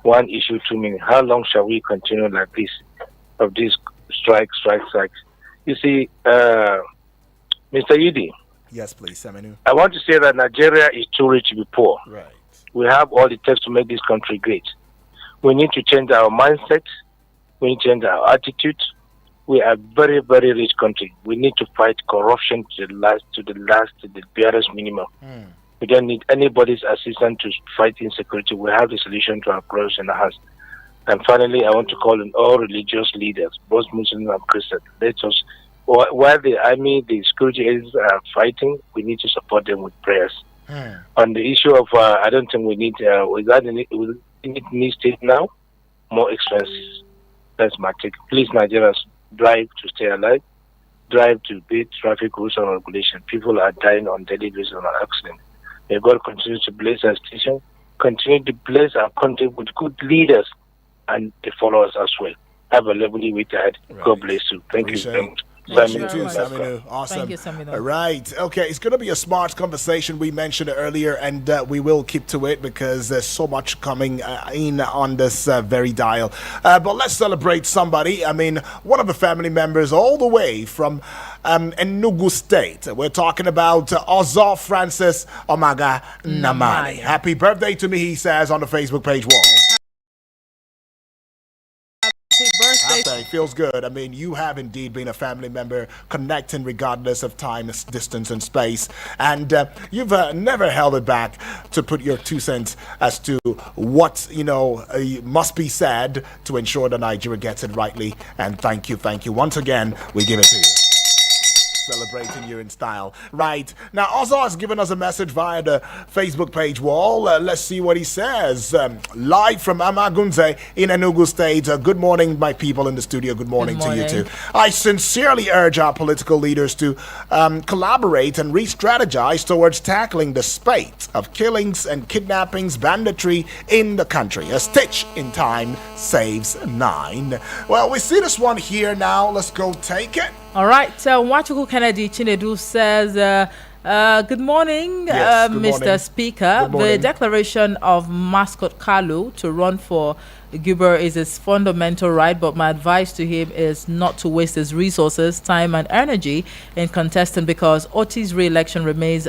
Speaker 15: One issue too many. How long shall we continue like this, of these strikes? You see, Mr. Yudi.
Speaker 1: Yes, please, Saminu.
Speaker 15: I want to say that Nigeria is too rich to be poor.
Speaker 1: Right.
Speaker 15: We have all it takes to make this country great. We need to change our mindset. We need to change our attitude. We are a very, very rich country. We need to fight corruption to the barest minimum. We don't need anybody's assistance to fight insecurity. We have the solution to our problems in our hands. And finally, I want to call on all religious leaders, both Muslims and Christians. Let us, while the army, the security agents are fighting, we need to support them with prayers. On the issue of, I don't think we need, we need state now, more expenses. That's my take. Please, Nigerians, drive to stay alive, drive to beat traffic rules and regulation. People are dying on daily basis on accident. May God continue to bless our station, continue to bless our country with good leaders and the followers as well. Have a lovely week ahead. Right. God bless you. Thank you very much.
Speaker 1: Saminu. Awesome.
Speaker 2: Thank you, Saminu.
Speaker 1: All right. Okay, it's going to be a smart conversation. We mentioned it earlier, and we will keep to it because there's so much coming in on this very dial. But let's celebrate somebody. I mean, one of the family members all the way from Enugu State. We're talking about Ozo Francis Omaga Namani. Happy birthday to me, he says on the Facebook page wall. Birthday feels good. I mean, you have indeed been a family member connecting regardless of time, distance, and space. And you've never held it back to put your 2 cents as to what, must be said to ensure that Nigeria gets it rightly. And thank you. Once again, we give it to you. Celebrating you in style. Right. Now, Ozo has given us a message via the Facebook page wall. Let's see what he says. Live from Amagunze in Enugu State. Good morning, my people in the studio. Good morning to you too. I sincerely urge our political leaders to collaborate and re-strategize towards tackling the spate of killings and kidnappings, banditry in the country. A stitch in time saves 9. Well, we see this one here now. Let's go take it.
Speaker 2: All right, Wachuku Kennedy Chinedu says, good morning,
Speaker 1: yes, good
Speaker 2: Mr.
Speaker 1: morning.
Speaker 2: Speaker. The declaration of Mascot Kalu to run for Guber is his fundamental right, but my advice to him is not to waste his resources, time, and energy in contesting because Oti's re-election remains.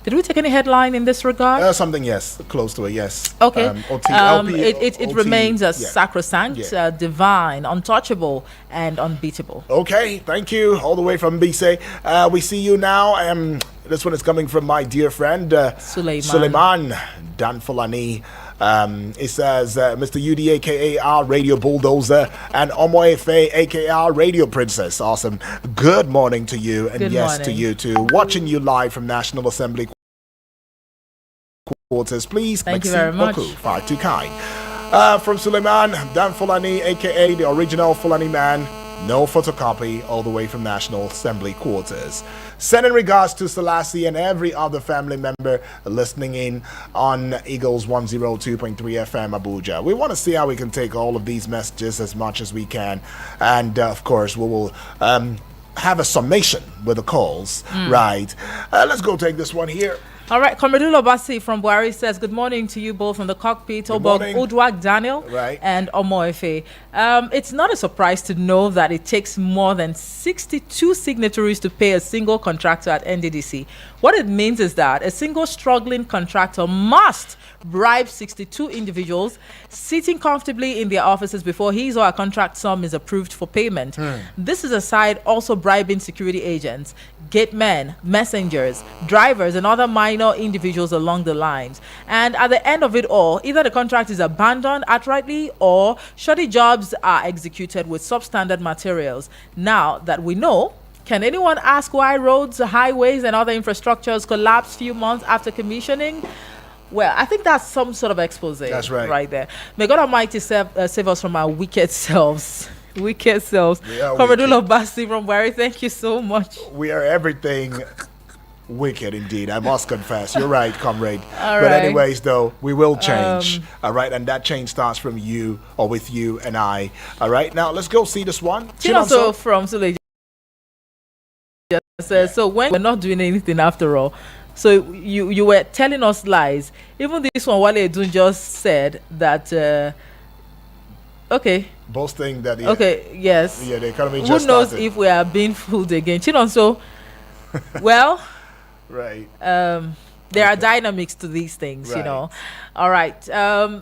Speaker 2: Did we take any headline in this regard?
Speaker 1: Something, yes. Close to it, yes.
Speaker 2: Okay.
Speaker 1: It
Speaker 2: remains as sacrosanct, divine, untouchable, and unbeatable.
Speaker 1: Okay, thank you. All the way from BC. We see you now. This one is coming from my dear friend, Suleiman Danfulani. It says, Mr. UD, aka Radio Bulldozer, and Omoefe, aka Radio Princess. Awesome. Good morning to you, and
Speaker 2: Good
Speaker 1: yes
Speaker 2: morning.
Speaker 1: to you too. Watching you live from National Assembly quarters, please.
Speaker 2: Thank you very much.
Speaker 1: Far too kind. From Suleiman Danfulani, aka the original Fulani man. No photocopy, all the way from National Assembly quarters. Sending regards to Selassie and every other family member listening in on Eagles 102.3 FM Abuja. We want to see how we can take all of these messages as much as we can. And of course, we will have a summation with the calls, right? Let's go take this one here.
Speaker 2: All right, Comradullo Bassi from Buhari says, good morning to you both on the cockpit, Obog Udwag Daniel and Omoefe. It's not a surprise to know that it takes more than 62 signatories to pay a single contractor at NDDC. What it means is that a single struggling contractor must bribe 62 individuals sitting comfortably in their offices before his or her contract sum is approved for payment. This is aside also bribing security agents, gatemen, messengers, drivers, and other minor individuals along the lines. And at the end of it all, either the contract is abandoned outrightly or shoddy jobs are executed with substandard materials. Now that we know, can anyone ask why roads, highways, and other infrastructures collapse few months after commissioning? Well, I think that's some sort of expose.
Speaker 1: That's right.
Speaker 2: Right there. May God Almighty save us from our wicked selves. Wicked selves. Comradullo Bassi from Buhari, thank you so much.
Speaker 1: We are everything wicked indeed, I must confess. You're right, comrade.
Speaker 2: All
Speaker 1: but
Speaker 2: right.
Speaker 1: anyways, though, we will change. All right, and that change starts from you or with you and I. All right, now let's go see this one.
Speaker 2: Also from Suleja says, so when we're not doing anything after all, so you were telling us lies. Even this one, Wale Edun just said that, okay.
Speaker 1: Boasting that,
Speaker 2: okay, yes.
Speaker 1: Yeah, the economy
Speaker 2: Who
Speaker 1: just
Speaker 2: knows
Speaker 1: started.
Speaker 2: if we are being fooled again? Chinonso, well,
Speaker 1: right.
Speaker 2: There are dynamics to these things, you
Speaker 1: Right.
Speaker 2: know. All right.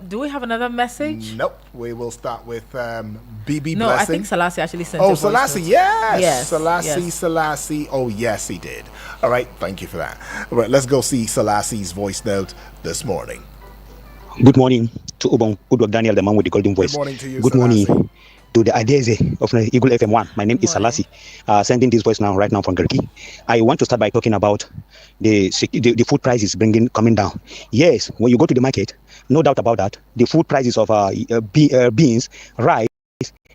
Speaker 2: Do we have another message?
Speaker 1: Nope. We will start with BB
Speaker 2: No,
Speaker 1: Blessing.
Speaker 2: I think Selassie actually sent
Speaker 1: Oh,
Speaker 2: a voice
Speaker 1: Selassie,
Speaker 2: note.
Speaker 1: yes.
Speaker 2: Yes.
Speaker 1: Selassie. Oh, yes, he did. All right. Thank you for that. All right. Let's go see Selassie's voice note this morning.
Speaker 16: Good morning to Ubon Udwag Daniel, the man with the golden voice.
Speaker 1: Good morning to you,
Speaker 16: Good morning to the Adeze of Eagle FM1. My name is Selassie. Sending this voice right now from Garki. I want to start by talking about the food prices coming down. Yes, when you go to the market, no doubt about that, the food prices of beans, rice,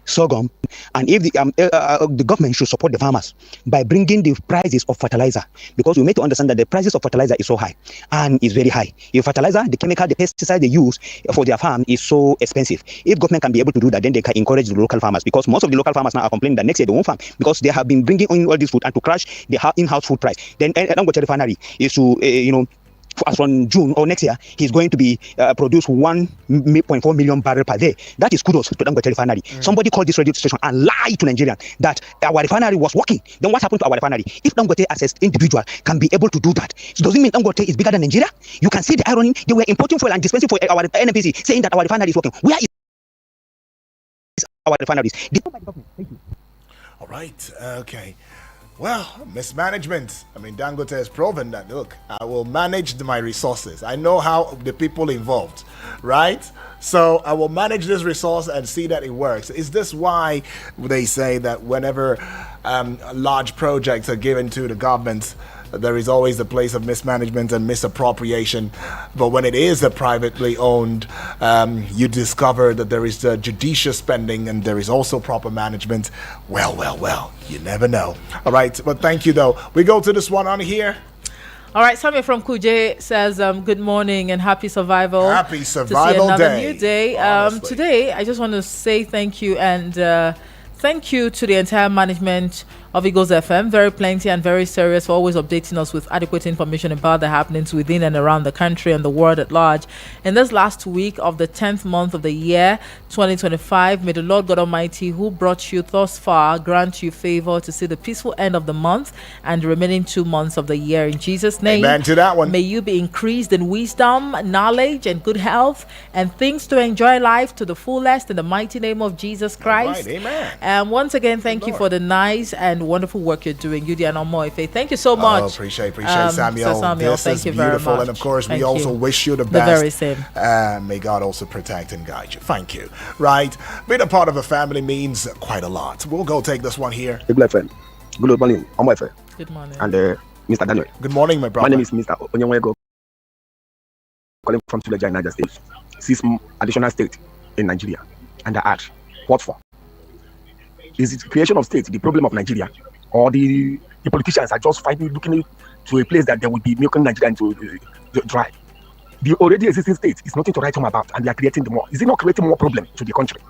Speaker 16: sorghum, and if the government should support the farmers by bringing the prices of fertilizer, because we need to understand that the prices of fertilizer is so high and is very high. If fertilizer, the chemical, the pesticide they use for their farm is so expensive, if government can be able to do that, then they can encourage the local farmers, because most of the local farmers now are complaining that next year they won't farm because they have been bringing in all this food and to crash the in-house food price. Then Dangote Refinery is to as from June or next year, he's going to be produce 1.4 million barrels per day. That is kudos to Dangote Refinery. Somebody called this radio station and lied to Nigerians that our refinery was working. Then what happened to our refinery? If Dangote as an individual can be able to do that, so does it mean Dangote is bigger than Nigeria? You can see the irony. They were importing fuel and dispensing for our NNPC, saying that our refinery is working. Where is our refineries? Thank you.
Speaker 1: All right. Okay. Well, mismanagement. I mean, Dangote has proven that, look, I will manage my resources. I know how the people involved, right? So I will manage this resource and see that it works. Is this why they say that whenever large projects are given to the government, there is always a place of mismanagement and misappropriation, but when it is a privately owned, you discover that there is judicious spending and there is also proper management. Well, you never know. All right, but thank you though. We go to this one on here.
Speaker 2: All right, Samuel from Kuje says, good morning and happy survival.
Speaker 1: Happy survival
Speaker 2: to see another
Speaker 1: day.
Speaker 2: new day. Today, I just want to say thank you and Thank you to the entire management of Eagles FM, very plenty and very serious, for always updating us with adequate information about the happenings within and around the country and the world at large. In this last week of the 10th month of the year 2025, may the Lord God Almighty, who brought you thus far, grant you favor to see the peaceful end of the month and the remaining 2 months of the year. In Jesus' name,
Speaker 1: amen to that one.
Speaker 2: May you be increased in wisdom, knowledge, and good health, and things to enjoy life to the fullest in the mighty name of Jesus Christ.
Speaker 1: Right, amen.
Speaker 2: And once again, thank you for the nice and wonderful work you're doing, Yudi and Omoife. Thank you so much.
Speaker 1: Appreciate Samuel.
Speaker 2: Sir Samuel,
Speaker 1: this
Speaker 2: thank
Speaker 1: is
Speaker 2: you very
Speaker 1: beautiful,
Speaker 2: much.
Speaker 1: and of course, we
Speaker 2: Thank
Speaker 1: also
Speaker 2: you.
Speaker 1: wish you the
Speaker 2: The
Speaker 1: best.
Speaker 2: very same.
Speaker 1: May God also protect and guide you. Thank you. Right, being a part of a family means quite a lot. We'll go take this one here.
Speaker 17: Good friend. Good morning, Omoife.
Speaker 2: Good morning.
Speaker 17: And Mr. Daniel.
Speaker 1: Good morning, my brother.
Speaker 17: My name is Mr. Onyenwego, calling from Suleja in Niger State. 6 additional state in Nigeria. And I ask, what for? Is it creation of state the problem of Nigeria, or the politicians are just looking to a place that they will be milking Nigeria into dry? The already existing state is nothing to write home about, and they are creating more. Is it not creating more problem to the country?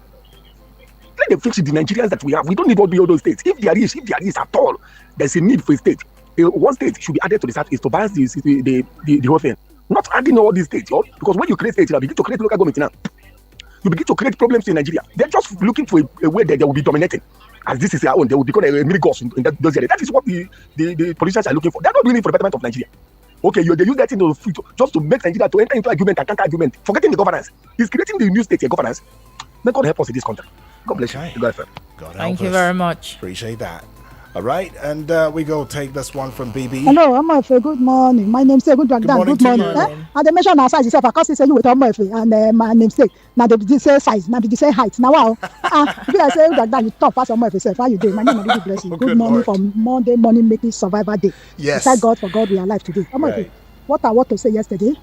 Speaker 17: Let them fix the Nigerians that we have. We don't need all those states. If there is at all, there's a need for a state. One state should be added to the southeast to balance the whole thing. Not adding all these states, because when you create states, you begin to create local government now. You begin to create problems in Nigeria. They're just looking for a way that they will be dominating. As this is their own, they will become a mini gods in those areas. That is what the politicians are looking for. They're not doing it for the betterment of Nigeria. Okay, they use that thing just to make Nigeria to enter into argument and counter argument, forgetting the governance. He's creating the new state governance. May God help us in this country. God bless you. God help.
Speaker 2: Thank you very much.
Speaker 1: Appreciate that. All right, and we go take this one from BB.
Speaker 18: Hello, Omoife. Good morning. My name's Good morning. Good morning. And they mention our size itself. I can't say you with Omoife and my namesake. Now they did say size. Now they did say height. Now wow. If I say that you talk past Omoife self. How you doing? My name is Really Blessing. Good morning from Monday morning making survivor day.
Speaker 1: Yes.
Speaker 18: Thank God for God we are alive today. Omoife, right. What I want to say yesterday,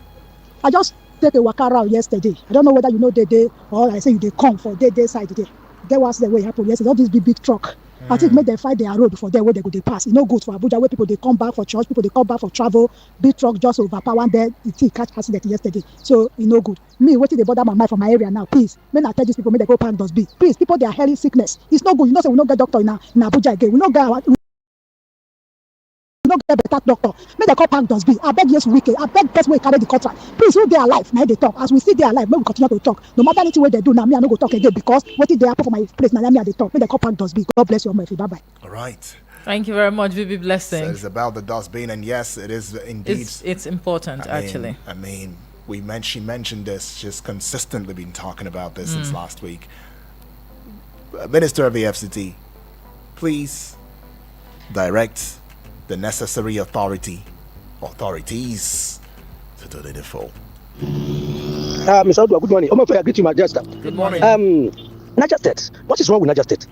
Speaker 18: I just take a walk around yesterday. I don't know whether you know the day or I say you they come for day side today. That was the way it happened yesterday. All this big truck. I think make them find their road before there where they go they pass. It's no good for Abuja where people they come back for church, people they come back for travel. Big truck just overpower and then it catch accident yesterday. So it's no good. Me waiting they bother my mind for my area now. Please, may I tell these people may they go park those big. Please, people they are hailing sickness. It's no good. You know say we don't get doctor in Abuja again. We don't get better doctor. May they call park those big. I beg yes wicked. I beg person will carry the contract. Please, who they are alive now they talk. As we see they are alive, may we continue to talk. No matter anything what they do now, me I no go talk again because what if they happen for my place now? Me I they talk. May they call park those big. God bless you, my bye bye.
Speaker 1: All right.
Speaker 2: Thank you very much, Vivi Blessing.
Speaker 1: So it's about the dustbin, and yes, it is indeed.
Speaker 2: It's important, actually.
Speaker 1: I mean, she mentioned this. She's consistently been talking about this since last week. Minister of the FCT, please direct the necessary authorities to do the default.
Speaker 17: Mr. Odua, good morning. I greet you, my Majesty.
Speaker 1: Good morning.
Speaker 17: Niger State. What is wrong with Niger State?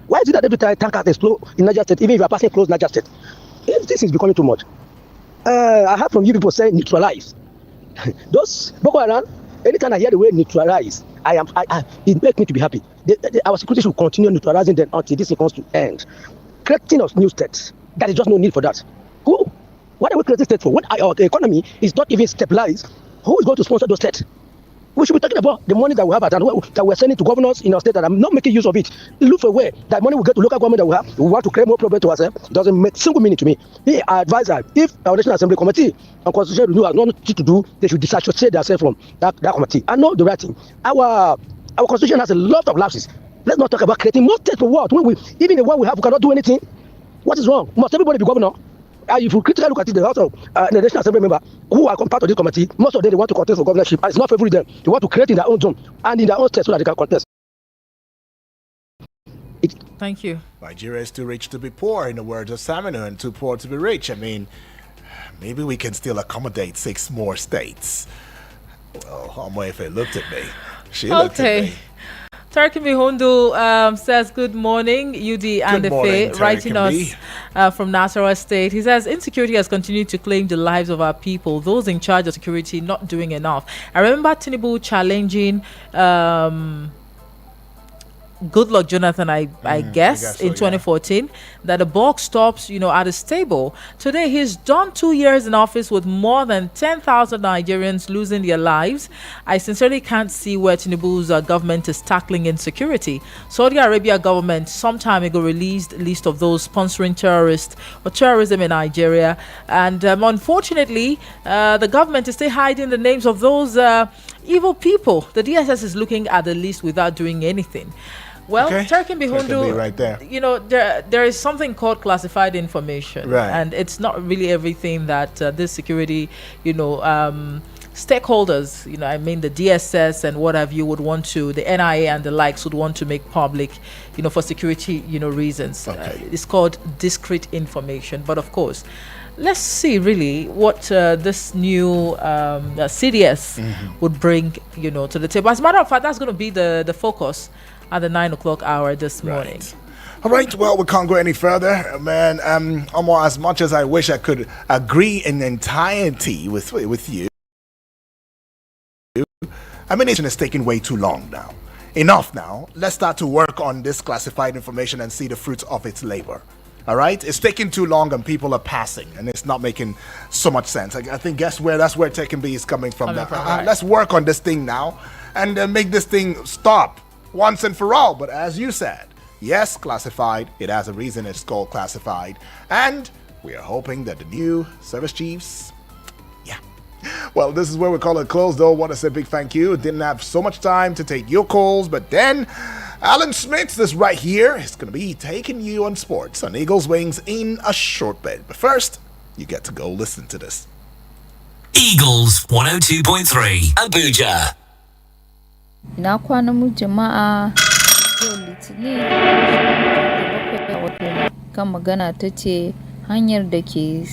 Speaker 17: Why is it that every time tankers explode in Niger State, even if you are passing close Niger State? This is becoming too much. I heard from you people say neutralize. Those Boko Haram, anytime I hear the word neutralize, it makes me to be happy. Our security should continue neutralizing them until this comes to end. Creating of new states, there is just no need for that. What are we creating states for? When our economy is not even stabilized, who is going to sponsor those states? We should be talking about the money that we have that we're sending to governors in our state that are not making use of it. Look for where that money will get to local government that we have. We want to create more problem to ourselves. It doesn't make single meaning to me. Me, I advise that if our National Assembly Committee and Constitutional Renewal has nothing to do, they should disassociate themselves from that committee. I know the right thing. Our Constitution has a lot of lapses. Let's not talk about creating more states for what? Even the one we have, we cannot do anything. What is wrong? Must everybody be governor? If you critically look at it, the House of the National Assembly member who are part of this committee, most of them they want to contest for governorship, and it's not favoring them. They want to create in their own zone and in their own state so that they can contest.
Speaker 2: Thank you.
Speaker 1: Nigeria is too rich to be poor, in the words of Saminu, and too poor to be rich. I mean, maybe we can still accommodate 6 more states. Well, Omoife looked at me. She looked at me.
Speaker 2: Tarkimi Hundu says, good morning, UD and Efe, writing us from Nasarawa State. He says, insecurity has continued to claim the lives of our people, those in charge of security not doing enough. I remember Tinubu challenging Goodluck Jonathan, I guess, in 2014, that the buck stops, at his stable. Today, he's done 2 years in office with more than 10,000 Nigerians losing their lives. I sincerely can't see where Tinubu's government is tackling insecurity. Saudi Arabia government some time ago released a list of those sponsoring terrorists or terrorism in Nigeria. And unfortunately, the government is still hiding the names of those evil people. The DSS is looking at the list without doing anything. Well, Turkin Bihundu,
Speaker 1: right there.
Speaker 2: There is something called classified information,
Speaker 1: right?
Speaker 2: And it's not really everything that this security, stakeholders, the DSS and what have you would want to, the NIA and the likes would want to make public, for security, reasons. It's called discrete information. But of course, let's see really what this new CDS would bring, to the table. As a matter of fact, that's going to be the focus at the 9 o'clock hour this morning.
Speaker 1: All right, well, we can't go any further, man. Omar, as much as I wish I could agree in entirety with you, nation is taking way too long now. Enough now. Let's start to work on this classified information and see the fruits of its labor. All right, it's taking too long and people are passing and it's not making so much sense. I think that's where Tekken B is coming from. Let's work on this thing now and make this thing stop once and for all. But as you said, yes, classified. It has a reason it's called classified. And we are hoping that the new service chiefs, well, this is where we call it close, though. I want to say a big thank you. Didn't have so much time to take your calls, but then Alan Smith is right here. He's going to be taking you on sports on Eagles Wings in a short bit. But first, you get to go listen to this.
Speaker 4: Eagles 102.3 Abuja.
Speaker 19: Ina kwana mu jama'a yau Litinin kan magana ta ce hanyar da ke